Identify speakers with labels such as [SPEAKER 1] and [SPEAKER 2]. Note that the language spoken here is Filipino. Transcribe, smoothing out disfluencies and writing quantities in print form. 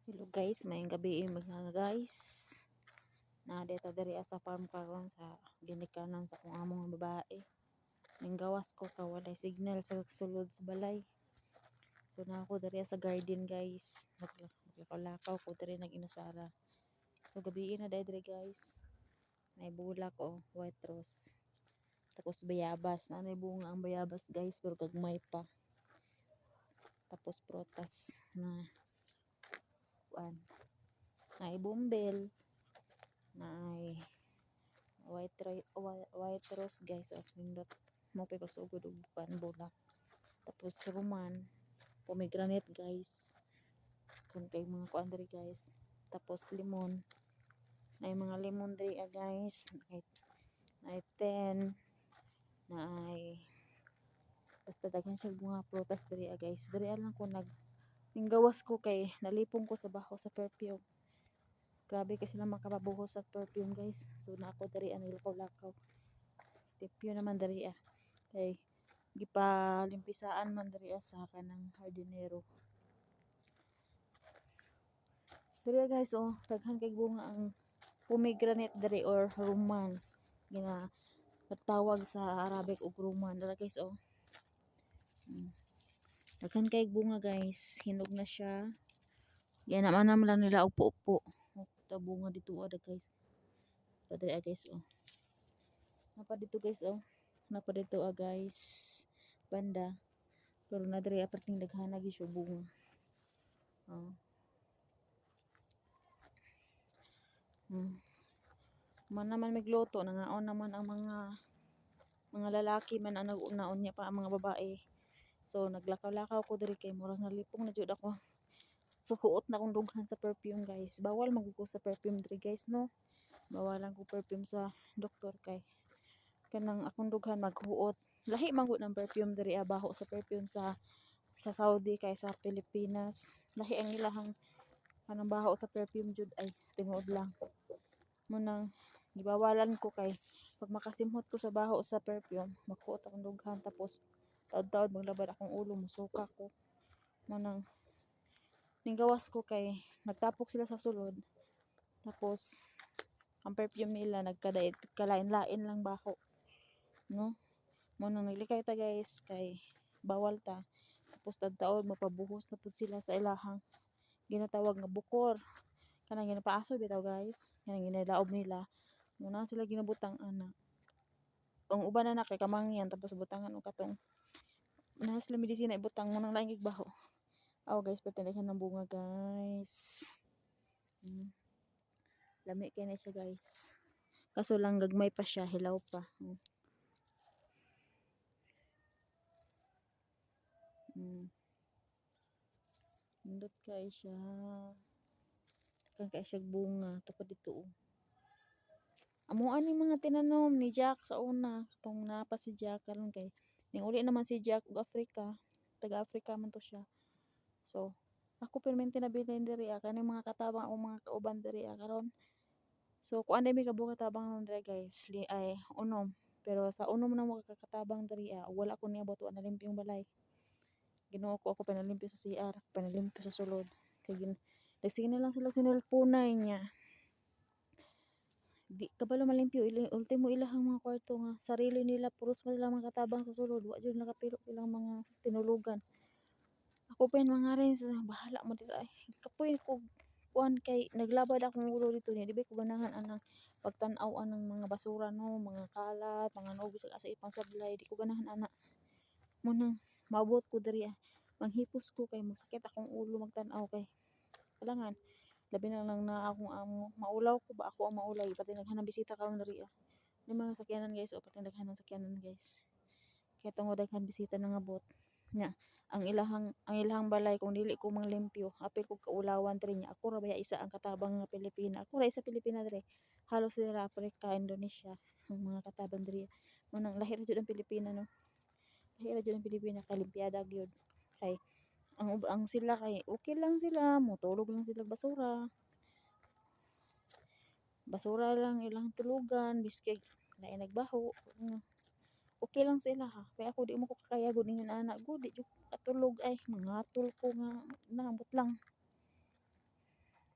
[SPEAKER 1] Hello guys, mayong gabi mga guys. Na dito diri sa farm karon sa ginikanan sa kung among babae. Ning gawas ko ka walay signal sa sulod sa balay. So na ako diri sa garden guys. Naglakaw ko diri nag-inusara. So gabi na diri guys. May bulak white rose. Tapos bayabas, na may bunga ang bayabas guys pero gagmay pa. Tapos protas na kuan. Ay bumbel na ay white rose guys nindot mo pa pasugod og kuan bulak. Tapos ruman, pomegranate guys, kun kay mga kuan diri guys. Tapos limon, na mga limon diri guys, ay 10 na ay basta daghan siya mga prutas diri guys. Diri lang ko ning gawas ko kay nalipong ko sa baho sa perfume. Grabe kasi lang makapabuhos sa perfume guys. So na ako dari nilakaw-lakaw. Limpyo naman dari kay gipalimpisaan man dari sa kanang hardinero. Dari guys daghan kay bunga ang pomegranate dari or ruman. Gina tawag sa Arabic og ruman. Dara guys daghan kay bunga guys. Hinog na siya. Yan naman lang nila upo-upo. Ta bunga dito ada guys. Padre guys Napa dito guys Napa dito guys. Banda. Pero na diri aperting daghan lagi siya bunga. Man naman migluto nangaon naman ang mga lalaki man ang nagon niya pa ang mga babae. So naglakaw-lakaw ko diri kay murag nalipong na jud ako. So huot na akong dughan sa perfume guys. Bawal magugo sa perfume diri guys no. Bawalan ko perfume sa doktor kay kanang akong dughan maghuot. Lahi man gud ng perfume diri baho sa perfume sa Saudi kay sa Pilipinas. Lahi ang ilahang kanang baho sa perfume jud ay tinuod lang. Munang gibawalan ko kay pag makasimhot ko sa baho sa perfume, maghuot akong dughan tapos taod-taod maglabad akong ulo musuka ko. Munang ning gawas ko kay nagtapok sila sa sulod. Tapos ang perfume nila kalain-lain lang baho. No? Munang naglikay ta guys kay bawal ta. Tapos taod-taod mapabuhos na pud sila sa ilahang ginatawag nga bukor. Kanang ginapaaso bitaw guys. Kanang ginalaob nila. Muna sila ginabutang ana. Ang uban na kay kamangyan tapos butangan og katong na sila medisina ibutang munang laing baho. Guys, patindaghan ng bunga guys. Lami kay na siya guys. Kaso lang gagmay pa siya, hilaw pa. Nindot kay siya. Kan kay siya bunga tapos dito amuan ni mga tinanom ni Jack sa una katong napa si Jack karon kay ning uli naman si Jack ug Africa, taga Africa man to siya. So ako permente na bilhin diri kani mga katabang o mga kauban diri karon. So kuan mi kabuga tabang nun diri guys ay unom, pero sa unom na mo kakatabang diri wala ko niabot wa nalimpyong balay. Ginoo ko ako panalimpyo sa CR, panalimpyo sa sulod kay nagsige na lang sila sinulpunay niya. Di kabalo malimpyo ultimo ilahang mga kwarto nga sarili nila puros pa sila mga katabang sa sulod wa jud nakapilo silang mga tinulugan. Ako pa mga rin sa bahala mo dira ay kapoy ko kuan kay naglabad akong ulo dito niya di ba ko ganahan anang pagtan-aw anang mga basura no mga kalat mga nog bisag asa ipang sablay di ko ganahan ana. Munang maabot ko diri manghipos ko kay magsakit akong ulo magtan-aw kay kailangan labi na lang na akong amo maulaw ko ba ako ang maulaw pati naghanang bisita karon diri ni mga sakyanan guys pati naghanang sakyanan guys kay tungod daghan bisita nangabot nya ang ilahang balay kung dili ko manglimpyo apil ko kaulawan diri nya ako ra baya isa ang katabang nga Pilipina ako ra isa Pilipina diri halos dira Africa Indonesia ang mga katabang diri munang lahi ra jud ang Pilipina no lahi ra jud ang Pilipina kay limpyada gyud kay ang sila kay okay lang sila motulog lang sila basura lang ilang tulugan biskeg lain nagbaho okay lang sila kaya ako di mo ko kaya gud ingon ana gud di jud katulog ay mangatol ko nga naambot lang